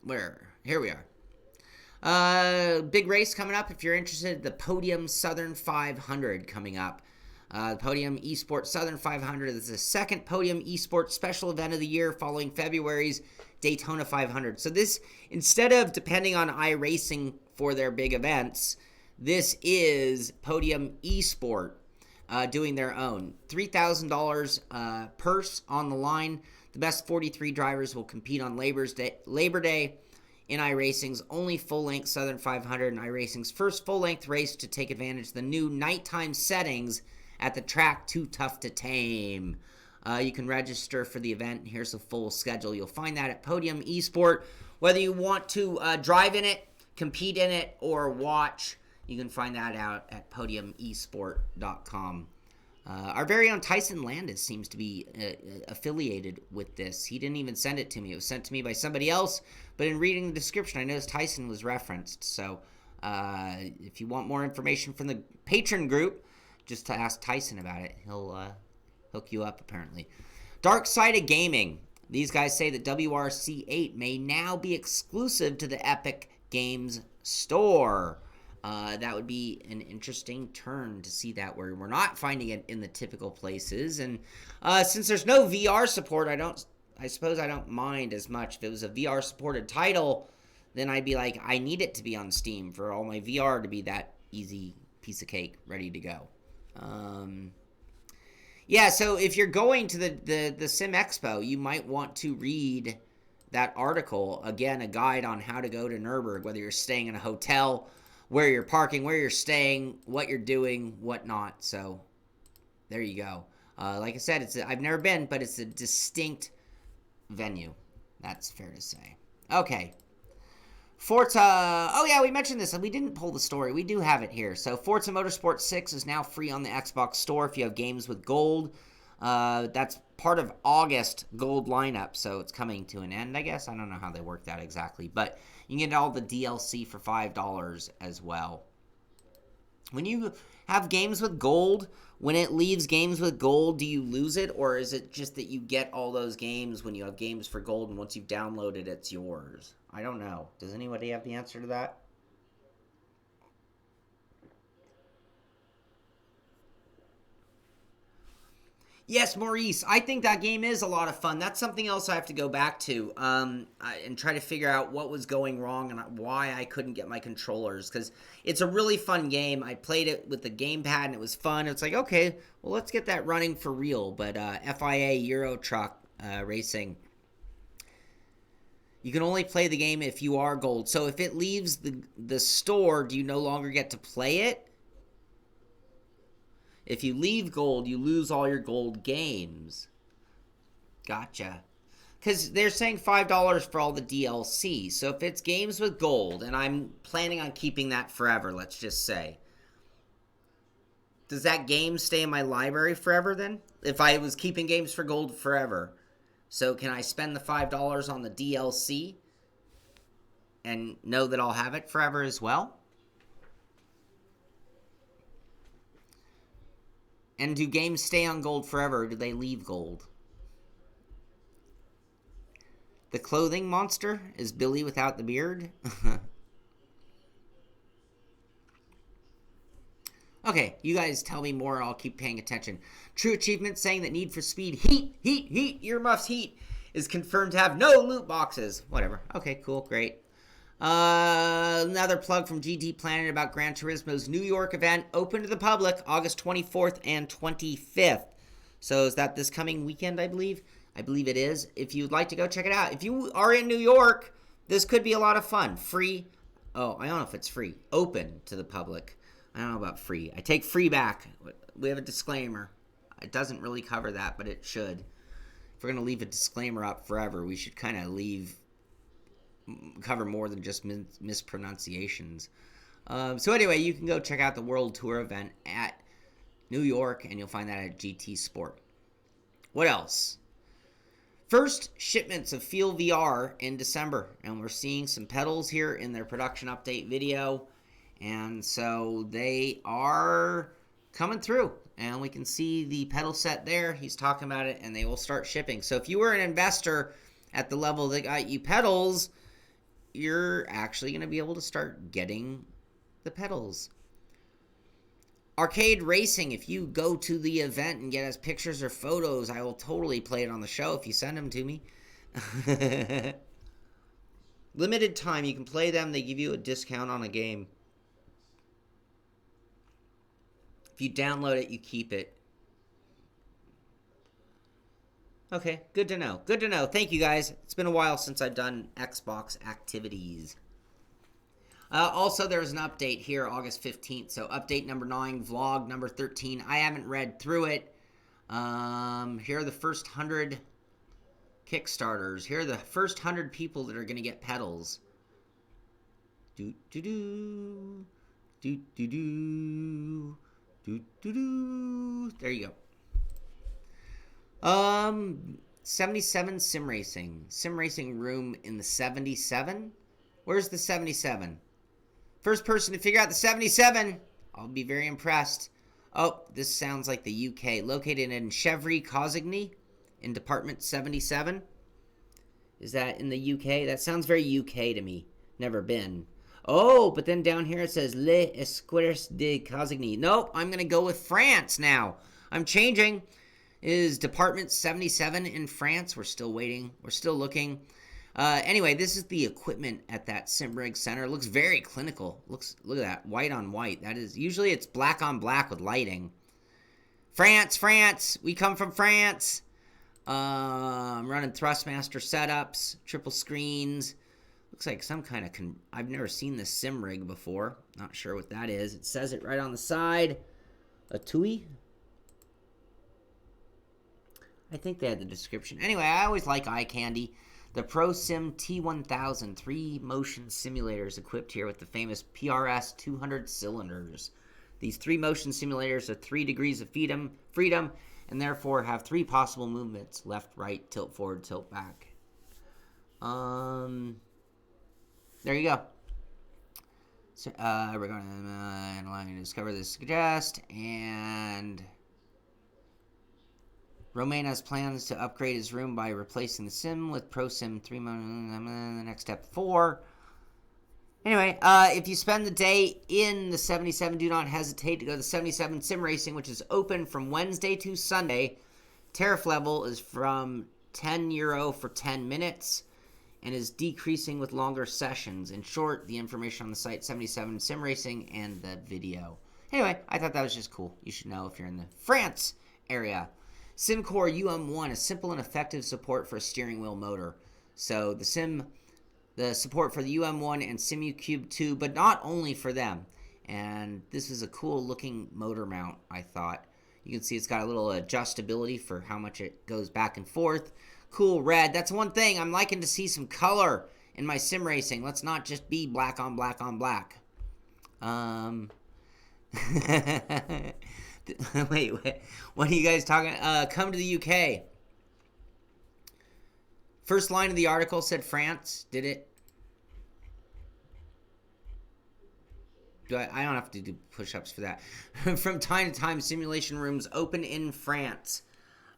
Where? Here we are. Big race coming up. If you're interested, the Podium Southern 500 coming up. Podium Esport Southern 500 is the second Podium Esport special event of the year following February's Daytona 500. So this, instead of depending on iRacing for their big events, this is Podium Esport doing their own. $3,000 purse on the line. The best 43 drivers will compete on Labor Day in iRacing's only full-length Southern 500 and iRacing's first full-length race to take advantage of the new nighttime settings at the track Too Tough to Tame. You can register for the event. Here's the full schedule. You'll find that at Podium Esport. Whether you want to drive in it, compete in it, or watch, you can find that out at podiumesport.com. Our very own Tyson Landis seems to be affiliated with this. He didn't even send it to me. It was sent to me by somebody else, but in reading the description, I noticed Tyson was referenced. So if you want more information from the patron group, just to ask Tyson about it. He'll hook you up, apparently. Dark Side of Gaming. These guys say that WRC8 may now be exclusive to the Epic Games Store. That would be an interesting turn to see that, where we're not finding it in the typical places. And since there's no VR support, I suppose I don't mind as much. If it was a VR supported title, then I'd be like, I need it to be on Steam for all my VR to be that easy piece of cake ready to go. Yeah, so if you're going to the Sim Expo, you might want to read that article. Again, a guide on how to go to Nürburgring, whether you're staying in a hotel, where you're parking, where you're staying, what you're doing, what not. So there you go. Like I said, I've never been, but it's a distinct venue. That's fair to say. Okay. Forza, oh yeah, we mentioned this, and we didn't pull the story. We do have it here. So Forza Motorsport 6 is now free on the Xbox Store if you have games with gold. That's part of August gold lineup, so it's coming to an end, I guess. I don't know how they work that exactly, but you can get all the DLC for $5 as well. When you have games with gold, when it leaves games with gold, do you lose it, or is it just that you get all those games when you have games for gold, and once you've downloaded it, it's yours? I don't know. Does anybody have the answer to that? Yes, Maurice. I think that game is a lot of fun. That's something else I have to go back to and try to figure out what was going wrong and why I couldn't get my controllers. Because it's a really fun game. I played it with the gamepad and it was fun. It's like, okay, well, let's get that running for real. But FIA Euro Truck Racing. You can only play the game if you are gold. So if it leaves the store, do you no longer get to play it? If you leave gold, you lose all your gold games. Gotcha. Because they're saying $5 for all the DLC. So if it's games with gold, and I'm planning on keeping that forever, let's just say. Does that game stay in my library forever then? If I was keeping games for gold forever. So can I spend the $5 on the DLC and know that I'll have it forever as well? And do games stay on gold forever, or do they leave gold? The clothing monster is Billy without the beard. Okay, you guys tell me more. I'll keep paying attention. True Achievement saying that Need for Speed Heat, Earmuffs Heat is confirmed to have no loot boxes. Whatever. Okay, cool, great. Another plug from GT Planet about Gran Turismo's New York event, open to the public August 24th and 25th. So is that this coming weekend, I believe? I believe it is. If you'd like to go check it out. If you are in New York, this could be a lot of fun. Free. Oh, I don't know if it's free. Open to the public. I don't know about free. I take free back. We have a disclaimer. It doesn't really cover that, but it should. If we're going to leave a disclaimer up forever, we should kind of cover more than just mispronunciations. So anyway, you can go check out the World Tour event at New York, and you'll find that at GT Sport. What else? First shipments of Feel VR in December, and we're seeing some pedals here in their production update video. And so they are coming through, and we can see the pedal set there. He's talking about it, and they will start shipping. So if you were an investor at the level that got you pedals, you're actually going to be able to start getting the pedals. Arcade Racing, if you go to the event and get us pictures or photos, I will totally play it on the show if you send them to me. Limited time, you can play them. They give you a discount on a game. If you download it, you keep it. Okay, good to know. Good to know. Thank you, guys. It's been a while since I've done Xbox activities. Also, there's an update here, August 15th. So, update number 9, vlog number 13. I haven't read through it. Here are the first 100 Kickstarters. Here are the first 100 people that are going to get pedals. Do-do-do. Do-do-do. There you go. 77 Simracing. Simracing room in the 77. Where's the 77? First person to figure out the 77. I'll be very impressed. Oh, this sounds like the UK. Located in Chevry-Cosigny in Department 77. Is that in the UK? That sounds very UK to me. Never been. Oh, but then down here it says Les Esquires de Cosigny. Nope, I'm going to go with France now. I'm changing. Is Department 77 in France? We're still waiting. We're still looking. Anyway, this is the equipment at that Simrig Center. It looks very clinical. Look at that, white on white. That is, usually it's black on black with lighting. France. We come from France. I'm running Thrustmaster setups, triple screens. Looks like some kind of... I've never seen this Simrig before. Not sure what that is. It says it right on the side. A TUI? I think they had the description. Anyway, I always like eye candy. The ProSim T1000, 3 motion simulators equipped here with the famous PRS 200 cylinders. These 3 motion simulators are 3 degrees of freedom and therefore have 3 possible movements: left, right, tilt forward, tilt back. There you go. So, we're going to allow you to discover this suggest, and Romain has plans to upgrade his room by replacing the sim with ProSim 3. The next step 4. Anyway, if you spend the day in the 77, do not hesitate to go to the 77 Sim Racing, which is open from Wednesday to Sunday. Tariff level is from €10 for 10 minutes and is decreasing with longer sessions. In short, the information on the site, 77 Sim Racing, and the video. Anyway, I thought that was just cool. You should know if you're in the France area. SimCore UM1 is simple and effective support for a steering wheel motor. So the Sim the support for the UM1 and SimuCube 2, but not only for them. And this is a cool looking motor mount, I thought. You can see it's got a little adjustability for how much it goes back and forth. Cool red. That's one thing. I'm liking to see some color in my sim racing. Let's not just be black on black on black. Wait, what are you guys talking? Come to the UK. First line of the article said France. Did it? I don't have to do push-ups for that. From time to time, simulation rooms open in France.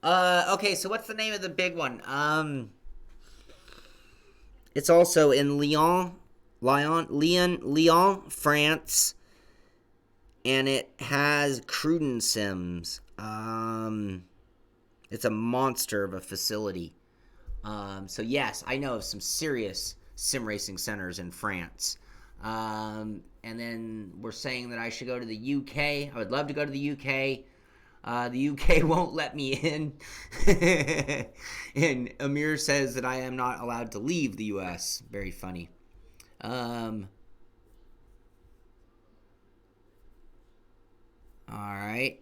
Okay, so what's the name of the big one? It's also in Lyon, France, and it has Cruden Sims. It's a monster of a facility. So yes, I know of some serious sim racing centers in France. And then we're saying that I should go to the UK. I would love to go to the UK. The UK won't let me in. And Amir says that I am not allowed to leave the US. Very funny. All right.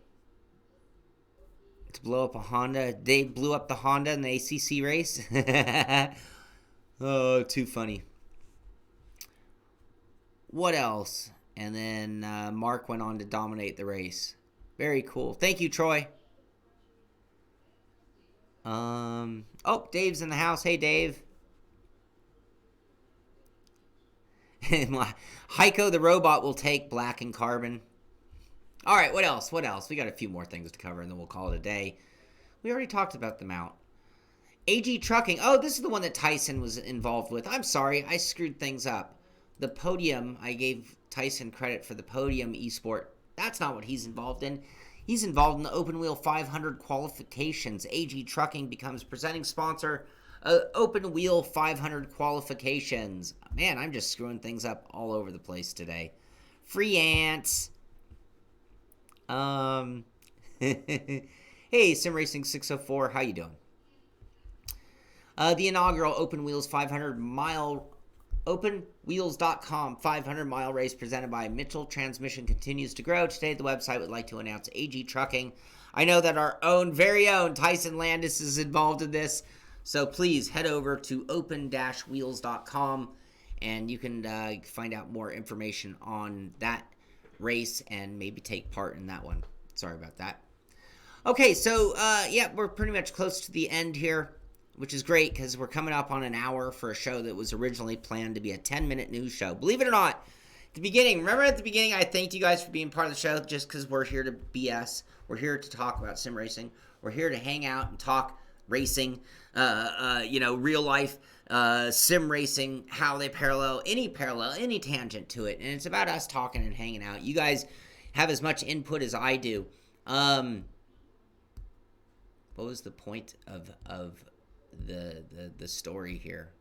To blow up a Honda. They blew up the Honda in the ACC race. Oh, too funny. What else? And then Mark went on to dominate the race. Very cool. Thank you, Troy. Oh, Dave's in the house. Hey, Dave. Heiko the robot will take black and carbon. All right, what else? What else? We got a few more things to cover, and then we'll call it a day. We already talked about the mount. AG Trucking. Oh, this is the one that Tyson was involved with. I'm sorry. I screwed things up. The podium, I gave Tyson credit for the podium esport. That's not what he's involved in. He's involved in the Open Wheel 500 qualifications. AG Trucking becomes presenting sponsor of Open Wheel 500 qualifications. Man, I'm just screwing things up all over the place today. Free ants. Hey, Simracing 604, how you doing? The inaugural Open Wheels 500 mile OpenWheels.com 500-mile race presented by Mitchell Transmission continues to grow. Today, the website would like to announce AG Trucking. I know that our very own Tyson Landis is involved in this, so please head over to open-wheels.com and you can find out more information on that race and maybe take part in that one. Sorry about that. Okay, so yeah, we're pretty much close to the end here, which is great because we're coming up on an hour for a show that was originally planned to be a 10-minute news show. Believe it or not, at the beginning, remember at the beginning I thanked you guys for being part of the show just because we're here to BS. We're here to talk about sim racing. We're here to hang out and talk racing, real life sim racing, how they parallel, any tangent to it. And it's about us talking and hanging out. You guys have as much input as I do. What was the point of the story here?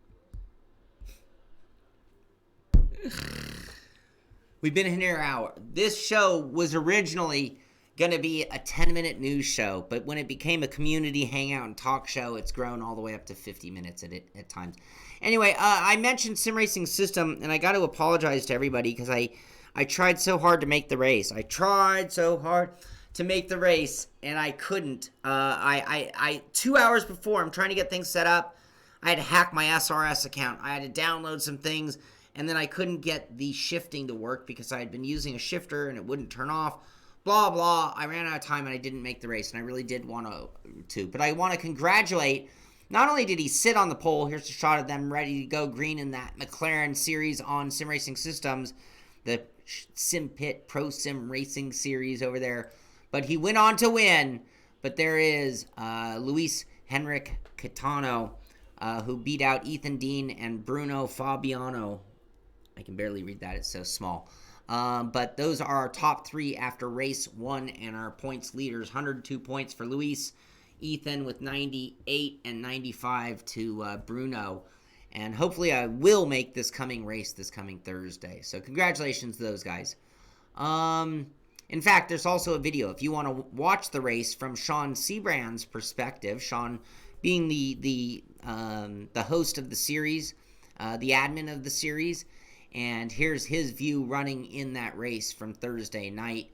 We've been in here an hour. This show was originally going to be a 10-minute news show, but when it became a community hangout and talk show, it's grown all the way up to 50 minutes at times. Anyway, I mentioned Sim Racing System, and I got to apologize to everybody because I tried so hard to make the race. And I couldn't. I 2 hours before, I'm trying to get things set up. I had to hack my SRS account. I had to download some things, and then I couldn't get the shifting to work because I had been using a shifter and it wouldn't turn off. Blah, blah. I ran out of time and I didn't make the race, and I really did want to. But I want to congratulate, not only did he sit on the pole, here's a shot of them ready to go green in that McLaren series on Sim Racing Systems, the Simpit Pro Sim Racing series over there, but he went on to win. But there is Luis Henrik Catano, who beat out Ethan Dean and Bruno Fabiano. I can barely read that, it's so small. But those are our top three after race one and our points leaders. 102 points for Luis, Ethan with 98 and 95 to Bruno. And hopefully I will make this coming race this coming Thursday. So congratulations to those guys. In fact, there's also a video if you want to watch the race from Shaun Seabrand's perspective. Shaun being the host of the series. the admin of the series. And here's his view running in that race from Thursday night.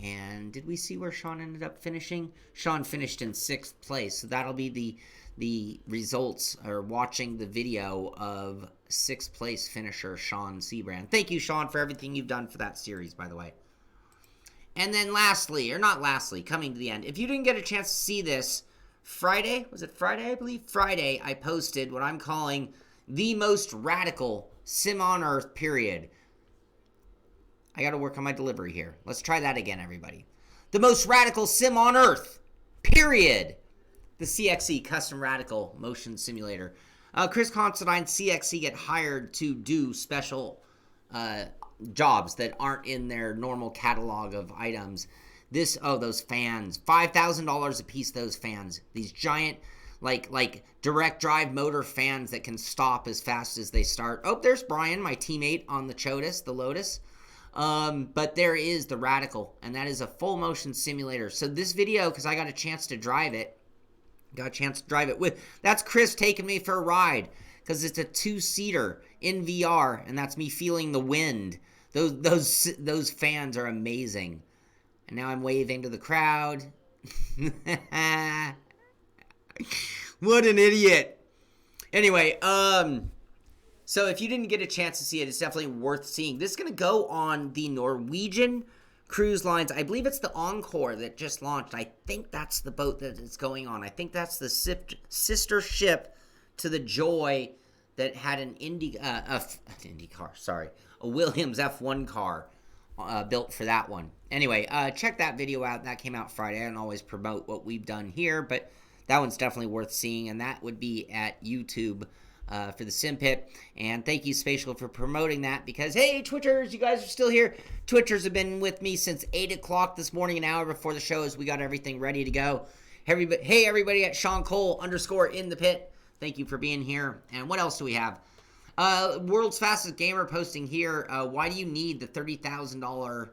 And did we see where Shaun ended up finishing? Shaun finished in 6th place. So that'll be the results, or watching the video of 6th place finisher Shaun Seabrand. Thank you, Shaun, for everything you've done for that series, by the way. And then lastly, or not lastly, coming to the end, if you didn't get a chance to see this, Friday, was it Friday, I believe? Friday, I posted what I'm calling the most radical sim on earth, period. I got to work on my delivery here. Let's try that again, everybody. The most radical sim on earth, period. The CXC, Custom Radical Motion Simulator. Chris Constantine, CXC, get hired to do special jobs that aren't in their normal catalog of items. Those fans, $5,000 a piece, those fans. These giant, like direct drive motor fans that can stop as fast as they start. Oh, there's Brian, my teammate on the Chodas, the Lotus. But there is the Radical, and that is a full motion simulator. So this video, because I got a chance to drive it, that's Chris taking me for a ride, because it's a 2-seater in VR, and that's me feeling the wind. Those fans are amazing. And now I'm waving to the crowd. What an idiot. Anyway, so if you didn't get a chance to see it, it's definitely worth seeing. This is going to go on the Norwegian Cruise Lines. I believe it's the Encore that just launched. I think that's the boat that it's going on. I think that's the sister ship to the Joy that had an a Williams F1 car built for that one. Anyway, check that video out. That came out Friday. I don't always promote what we've done here, but that one's definitely worth seeing, and that would be at YouTube for the Simpit. And thank you, Spatial, for promoting that, because, hey, Twitchers, you guys are still here. Twitchers have been with me since 8 o'clock this morning, an hour before the show, as we got everything ready to go. Hey, everybody at Shaun Cole _ in the pit. Thank you for being here. And what else do we have? World's Fastest Gamer posting here. Why do you need the $30,000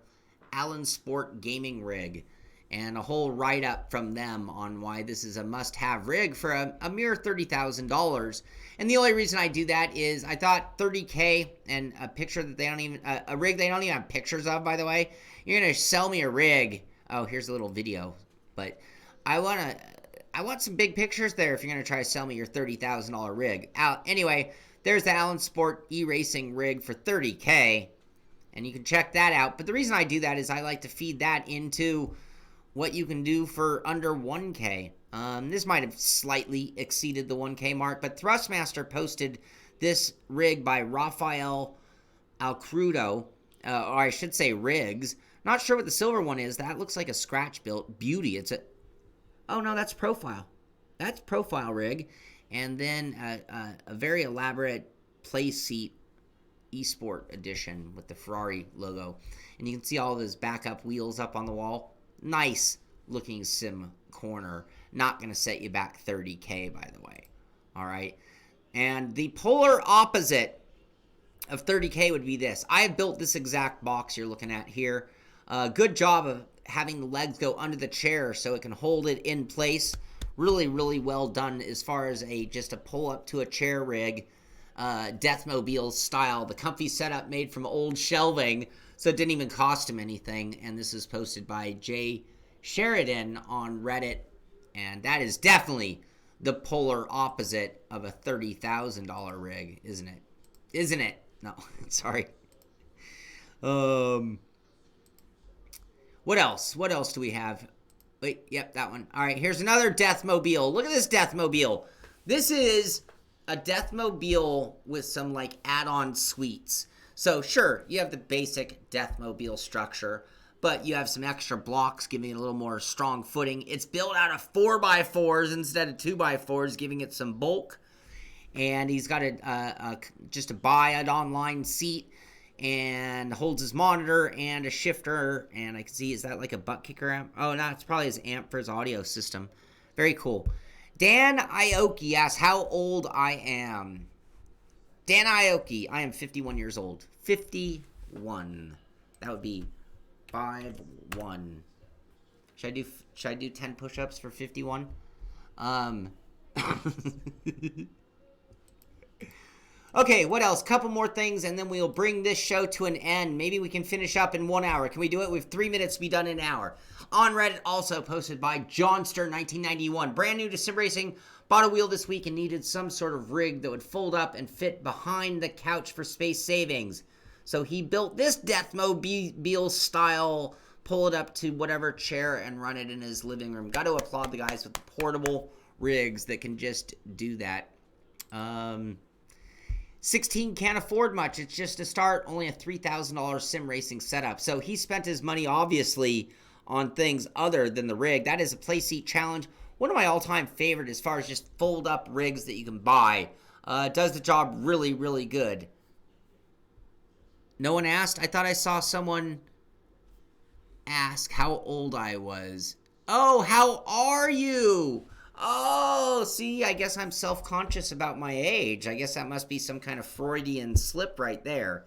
Allen Sport gaming rig? And a whole write-up from them on why this is a must-have rig for a mere $30,000. And the only reason I do that is I thought $30K and a picture that they don't even, a rig they don't even have pictures of, by the way. You're going to sell me a rig. Oh, here's a little video. But I want some big pictures there if you're going to try to sell me your $30,000 rig. Anyway, there's the Allen Sport e-racing rig for $30K. And you can check that out. But the reason I do that is I like to feed that into what you can do for under 1K. This might have slightly exceeded the 1K mark, but Thrustmaster posted this rig by Rafael Alcrudo, or I should say rigs. Not sure what the silver one is. That looks like a scratch-built beauty. Oh no, that's profile. That's profile rig. And then a very elaborate play seat Esport edition with the Ferrari logo. And you can see all those backup wheels up on the wall. Nice looking sim corner. Not going to set you back $30K, by the way. All right. And the polar opposite of $30K would be this. I have built this exact box you're looking at here. Good job of having the legs go under the chair so it can hold it in place. Really, really well done as far as just a pull up to a chair rig. Deathmobile style. The comfy setup made from old shelving. So it didn't even cost him anything. And this is posted by Jay Sheridan on Reddit. And that is definitely the polar opposite of a $30,000 rig, isn't it? Isn't it? No, sorry. What else? What else do we have? Wait, yep, that one. All right, here's another Deathmobile. Look at this Deathmobile. This is a Deathmobile with some, like, add-on suites. So, sure, you have the basic Deathmobile structure, but you have some extra blocks giving it a little more strong footing. It's built out of 4x4s instead of 2x4s, giving it some bulk. And he's got just a buy-it-online seat and holds his monitor and a shifter. And I can see, is that like a butt kicker amp? Oh, no, it's probably his amp for his audio system. Very cool. Dan Ioki asks how old I am. Dan Ioki, I am 51 years old. 51. That would be 5'1". Should I do 10 push-ups for 51? Okay, what else? Couple more things, and then we'll bring this show to an end. Maybe we can finish up in 1 hour. Can we do it? We have 3 minutes to be done in an hour. On Reddit, also posted by Johnster1991. Brand new to Simracing. Bought a wheel this week and needed some sort of rig that would fold up and fit behind the couch for space savings. So he built this Deathmobile style, pull it up to whatever chair and run it in his living room. Got to applaud the guys with the portable rigs that can just do that. 16 can't afford much. It's just a start, only a $3,000 sim racing setup. So he spent his money obviously on things other than the rig. That is a play seat challenge. One of my all-time favorite as far as just fold-up rigs that you can buy. Does the job really, really good. No one asked? I thought I saw someone ask how old I was. Oh, how are you? Oh, see, I guess I'm self-conscious about my age. I guess that must be some kind of Freudian slip right there.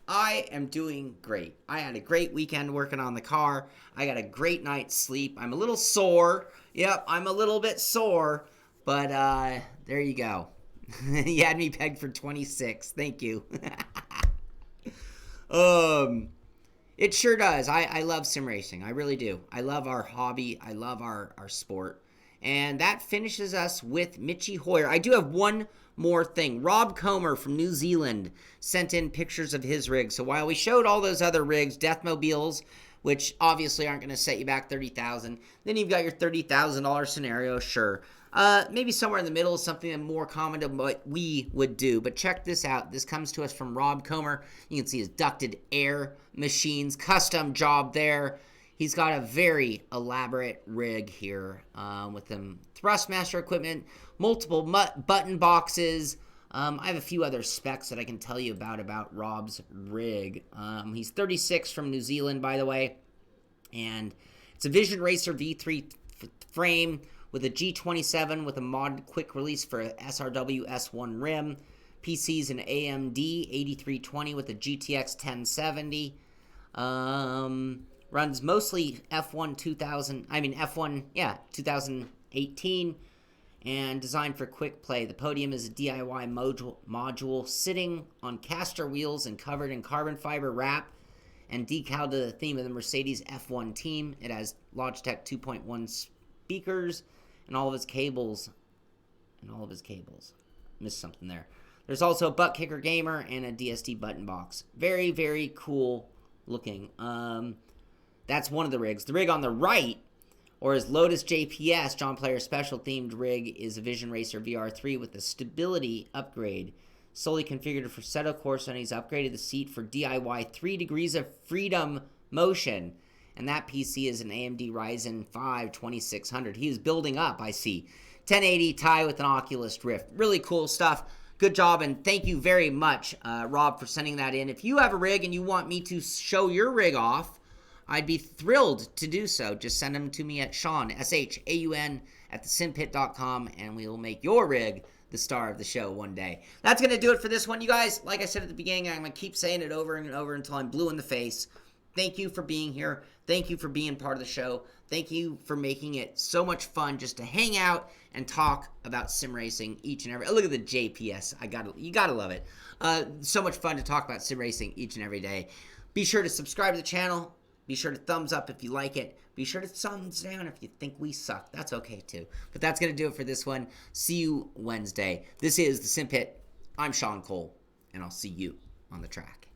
I am doing great. I had a great weekend working on the car. I got a great night's sleep. I'm a little sore. Yep, I'm a little bit sore. But there you go. You had me pegged for 26. Thank you. It sure does. I love sim racing. I really do. I love our hobby. I love our sport. And that finishes us with Mitchie Hoyer. I do have one more thing. Rob Comer from New Zealand sent in pictures of his rig. So while we showed all those other rigs, Deathmobiles, which obviously aren't going to set you back $30,000, then you've got your $30,000 scenario, sure. Maybe somewhere in the middle is something more common to what we would do. But check this out. This comes to us from Rob Comer. You can see his ducted air machines, custom job there. He's got a very elaborate rig here with some Thrustmaster equipment, multiple button boxes. I have a few other specs that I can tell you about Rob's rig. He's 36 from New Zealand, by the way. And it's a Vision Racer V3 frame with a G27 with a mod quick release for a SRW S1 rim. PC's an AMD 8320 with a GTX 1070. Runs mostly F1 2018, and designed for quick play. The podium is a DIY module sitting on caster wheels and covered in carbon fiber wrap and decaled to the theme of the Mercedes F1 team. It has Logitech 2.1 speakers and all of its cables. Missed something there. There's also a butt kicker gamer and a DSD button box. Very, very cool looking. That's one of the rigs. The rig on the right, or his Lotus JPS, John Player Special themed rig, is a Vision Racer VR3 with a stability upgrade. Solely configured for Seto Corsa, and he's upgraded the seat for DIY 3 degrees of freedom motion. And that PC is an AMD Ryzen 5 2600. He is building up, I see. 1080 Ti with an Oculus Rift. Really cool stuff. Good job, and thank you very much, Rob, for sending that in. If you have a rig and you want me to show your rig off, I'd be thrilled to do so. Just send them to me at Shaun, SHAUN, at thesimpit.com, and we will make your rig the star of the show one day. That's going to do it for this one, you guys. Like I said at the beginning, I'm going to keep saying it over and over until I'm blue in the face. Thank you for being here. Thank you for being part of the show. Thank you for making it so much fun just to hang out and talk about sim racing each and every... Oh, look at the JPS. You gotta love it. So much fun to talk about sim racing each and every day. Be sure to subscribe to the channel. Be sure to thumbs up if you like it. Be sure to thumbs down if you think we suck. That's okay, too. But that's going to do it for this one. See you Wednesday. This is the Simpit. I'm Shaun Cole, and I'll see you on the track.